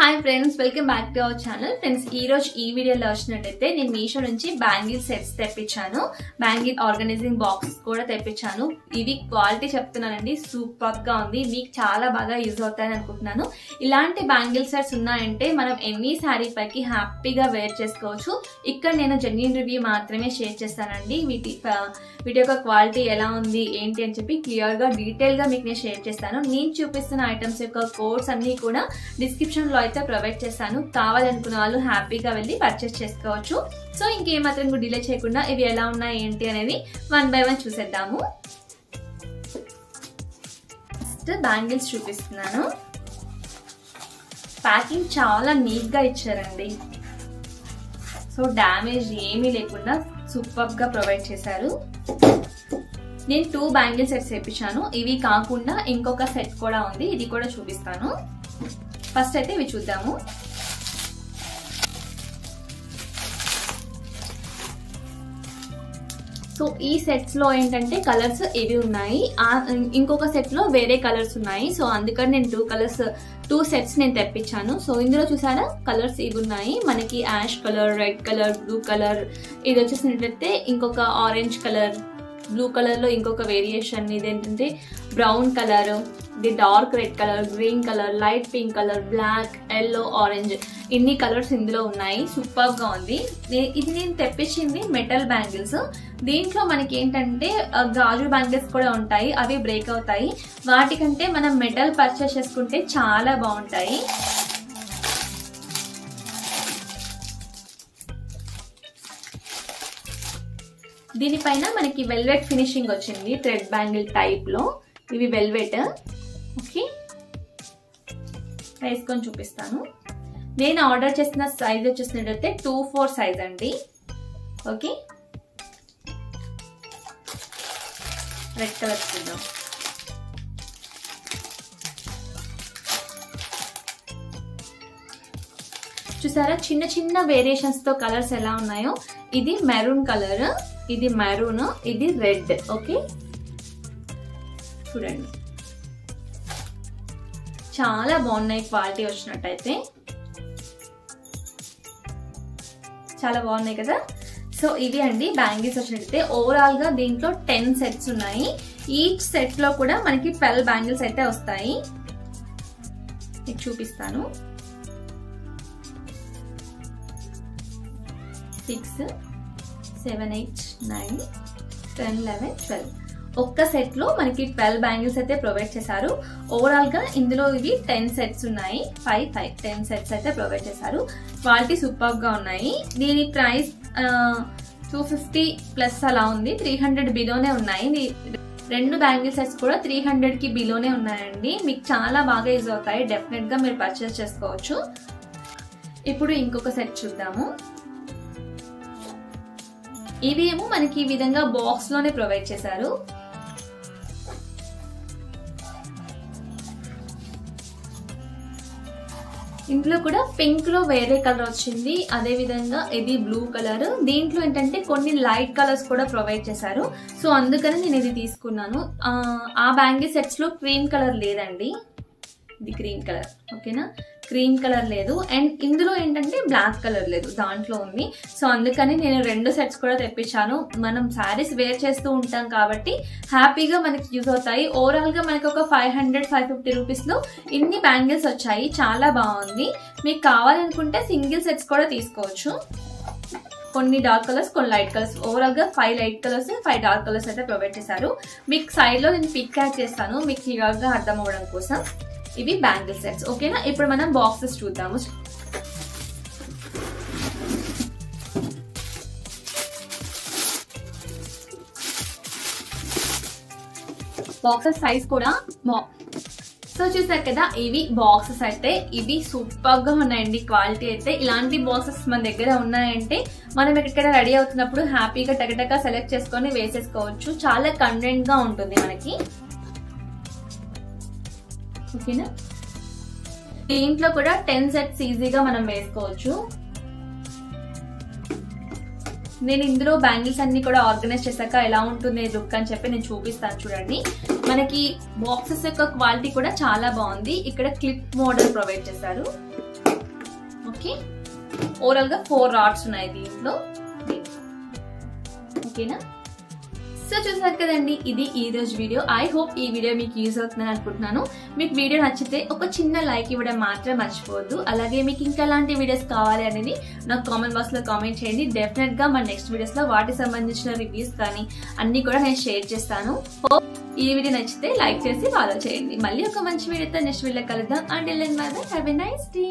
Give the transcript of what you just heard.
Hi friends, welcome back to our channel. Friends, ఈ రోజు ఈ వీడియోలో వచ్చినట్టయితే నేను మీషో నుంచి బ్యాంగిల్ సెట్స్ తెప్పించాను. బ్యాంగిల్ ఆర్గనైజింగ్ బాక్స్ కూడా తెప్పించాను. ఇవి క్వాలిటీ చెప్తున్నానండి, సూపర్ గా ఉంది. మీకు చాలా బాగా యూజ్ అవుతాయని అనుకుంటున్నాను. ఇలాంటి బ్యాంగిల్ సెట్స్ ఉన్నాయంటే మనం ఎన్ని శారీ పైకి హ్యాపీగా వేర్ చేసుకోవచ్చు. ఇక్కడ నేను జెన్యూన్ రివ్యూ మాత్రమే షేర్ చేస్తానండి. వీటి యొక్క క్వాలిటీ ఎలా ఉంది ఏంటి అని చెప్పి క్లియర్ గా డీటెయిల్ గా మీకు నేను షేర్ చేస్తాను. నేను చూపిస్తున్న ఐటమ్స్ యొక్క కోడ్స్ అన్ని కూడా డిస్క్రిప్షన్ లో అయితే ప్రొవైడ్ చేస్తాను. కావాలనుకున్న వాళ్ళు హ్యాపీగా వెళ్ళి పర్చేస్ చేసుకోవచ్చు. సో ఇంకేమాత్రం డిలే చేయకుండా ఇవి ఎలా ఉన్నాయి ఏంటి అనేది 1 by 1 చూసేద్దాము. ఫస్ట్ బ్యాంగిల్స్ చూపిస్తున్నాను. ప్యాకింగ్ చాలా నీట్ గా ఇచ్చారండి. సో డ్యామేజ్ ఏమీ లేకుండా సూపర్ గా ప్రొవైడ్ చేశారు. నేను 2 బ్యాంగిల్ సెట్స్ తెప్పించాను. ఇవి కాకుండా ఇంకొక సెట్ కూడా ఉంది, ఇది కూడా చూపిస్తాను. ఫస్ట్ అయితే ఇవి చూద్దాము. సో ఈ సెట్స్ లో ఏంటంటే కలర్స్ ఇవి ఉన్నాయి, ఇంకొక సెట్ లో వేరే కలర్స్ ఉన్నాయి. సో అందుకని నేను 2 సెట్స్ నేను తెప్పించాను. సో ఇందులో చూసారా కలర్స్ ఇవి ఉన్నాయి. మనకి ash colour, red colour, blue colour, ఇది వచ్చేసినట్లయితే ఇంకొక ఆరెంజ్ కలర్, బ్లూ కలర్ లో ఇంకొక వేరియేషన్, ఇదేంటంటే బ్రౌన్ కలర్, ఇది dark red colour, green colour, light pink colour, black, yellow, orange, ఇన్ని కలర్స్ ఇందులో ఉన్నాయి. సూపర్ గా ఉంది. ఇది నేను తెప్పించింది మెటల్ బ్యాంగిల్స్. దీంట్లో మనకి ఏంటంటే గాజు బ్యాంగిల్స్ కూడా ఉంటాయి, అవి బ్రేక్ అవుతాయి. వాటికంటే మనం మెటల్ పర్చేస్ చేసుకుంటే చాలా బాగుంటాయి. దీనిపైన మనకి వెల్వెట్ ఫినిషింగ్ వచ్చింది, థ్రెడ్ బ్యాంగిల్ టైప్ లో. ఇవి వెల్వెట్. ఓకే, వేసుకొని చూపిస్తాను. నేను ఆర్డర్ చేసిన సైజ్ వచ్చేసినట్టయితే 2/4 సైజ్ అండి. ఓకే, రెడ్ కలర్ చూద్దాం. చూసారా చిన్న చిన్న వేరియేషన్స్ తో కలర్స్ ఎలా ఉన్నాయో. ఇది మెరూన్ కలర్, ఇది మెరూన్, ఇది రెడ్. ఓకే, చూడండి చాలా బాగున్నాయి. క్వాలిటీ వచ్చినట్టయితే చాలా బాగున్నాయి కదా. సో ఇవి అండి బ్యాంగిల్స్ వచ్చినట్టయితే. ఓవరాల్ గా దీంట్లో 10 సెట్స్ ఉన్నాయి. ఈచ్ సెట్ లో కూడా మనకి 12 బ్యాంగిల్స్ అయితే వస్తాయి. మీకు చూపిస్తాను. 6, 7, 8, 9, 10, 11, 12. ఒక్క సెట్ లో మనకి 12 బ్యాంగిల్స్ అయితే ప్రొవైడ్ చేశారు. ఓవరాల్ గా ఇందులో ఇవి 10 సెట్స్ ఉన్నాయి. 10 సెట్స్ అయితే ప్రొవైడ్ చేశారు. క్వాలిటీ సూపర్ గా ఉన్నాయి. దీని ప్రైస్ 250 ప్లస్ అలా ఉంది. 300 బిలోనే ఉన్నాయి. 2 బ్యాంగిల్ సెట్స్ కూడా 300 కి బిలోనే ఉన్నాయండి. మీకు చాలా బాగా యూజ్ అవుతాయి. డెఫినెట్ గా మీరు పర్చేస్ చేసుకోవచ్చు. ఇప్పుడు ఇంకొక సెట్ చూద్దాము. ఇవి ఏమో మనకి ఈ విధంగా బాక్స్ లోనే ప్రొవైడ్ చేశారు. ఇందులో కూడా పింక్ లో వేరే కలర్ వచ్చింది, అదే విధంగా ఇది బ్లూ కలర్. దీంట్లో ఏంటంటే కొన్ని లైట్ కలర్స్ కూడా ప్రొవైడ్ చేశారు. సో అందుకని నేను ఇది తీసుకున్నాను. ఆ బ్యాంగిల్ సెట్స్ లో క్రీమ్ కలర్ లేదండి, ఇది క్రీమ్ కలర్. ఓకేనా, క్రీమ్ కలర్ లేదు. అండ్ ఇందులో ఏంటంటే బ్లాక్ కలర్ లేదు, దాంట్లో ఉంది. సో అందుకని నేను 2 సెట్స్ కూడా తెప్పించాను. మనం శారీస్ వేర్ చేస్తూ ఉంటాం కాబట్టి హ్యాపీగా మనకి యూజ్ అవుతాయి. ఓవరాల్ గా మనకి ఒక 500-550 రూపీస్ లో ఇన్ని బ్యాంగిల్స్ వచ్చాయి. చాలా బాగుంది. మీకు కావాలనుకుంటే సింగిల్ సెట్స్ కూడా తీసుకోవచ్చు. కొన్ని డార్క్ కలర్స్, కొన్ని లైట్ కలర్స్. ఓవరాల్ గా 5 లైట్ కలర్స్, 5 డార్క్ కలర్స్ అయితే ప్రొవైడ్ చేశారు. మీకు సైడ్ లో నేను పిక్ యాడ్ చేస్తాను మీకు క్లియర్ గా అర్థం అవ్వడం కోసం. ఇవి బ్యాంగిల్ సెట్స్. ఓకేనా, ఇప్పుడు మనం బాక్సెస్ చూద్దాము. బాక్సెస్ సైజ్ కూడా సో చూసారు కదా, ఇవి బాక్సెస్ అయితే. ఇవి సూపర్ గా ఉన్నాయండి. క్వాలిటీ అయితే ఇలాంటి బాక్సెస్ మన దగ్గర ఉన్నాయంటే మనం ఎక్కడికైనా రెడీ అవుతున్నప్పుడు హ్యాపీగా టకటక సెలెక్ట్ చేసుకొని వేసేసుకోవచ్చు. చాలా కన్వీనియంట్ గా ఉంటుంది మనకి. ఓకేనా, దీంట్లో కూడా 10 సెట్స్ ఈజీగా మనం వేసుకోవచ్చు. నేను ఇందులో బ్యాంగిల్స్ అన్ని కూడా ఆర్గనైజ్ చేశాక ఎలా ఉంటుంది లుక్ అని చెప్పి నేను చూపిస్తాను చూడండి. మనకి బాక్సెస్ యొక్క క్వాలిటీ కూడా చాలా బాగుంది. ఇక్కడ క్లిప్ మోడల్ ప్రొవైడ్ చేశారు. మనకి ఓవరాల్ గా 4 రాడ్స్ ఉన్నాయి దీంట్లో. ఓకేనా? సో చూసారు కదండి, ఇది ఈ రోజు వీడియో. ఐ హోప్ ఈ వీడియో మీకు యూజ్ అవుతుందని అనుకుంటున్నాను. మీకు వీడియో నచ్చితే ఒక చిన్న లైక్ ఇవ్వడం మాత్రం మర్చిపోవద్దు. అలాగే మీకు ఇంకా ఎలాంటి వీడియోస్ కావాలి అనేది నాకు కామెంట్ బాక్స్ లో కామెంట్ చేయండి. డెఫినెట్ గా మన నెక్స్ట్ వీడియోస్ లో వాటికి సంబంధించిన రివ్యూస్ కానీ అన్ని కూడా నేను షేర్ చేస్తాను. హోప్ ఈ వీడియో నచ్చితే లైక్ చేసి ఫాలో చేయండి. మళ్ళీ ఒక మంచి వీడియోతో నెక్స్ట్ వీడియో కలుద్దాం. Until then bye bye, have a nice day.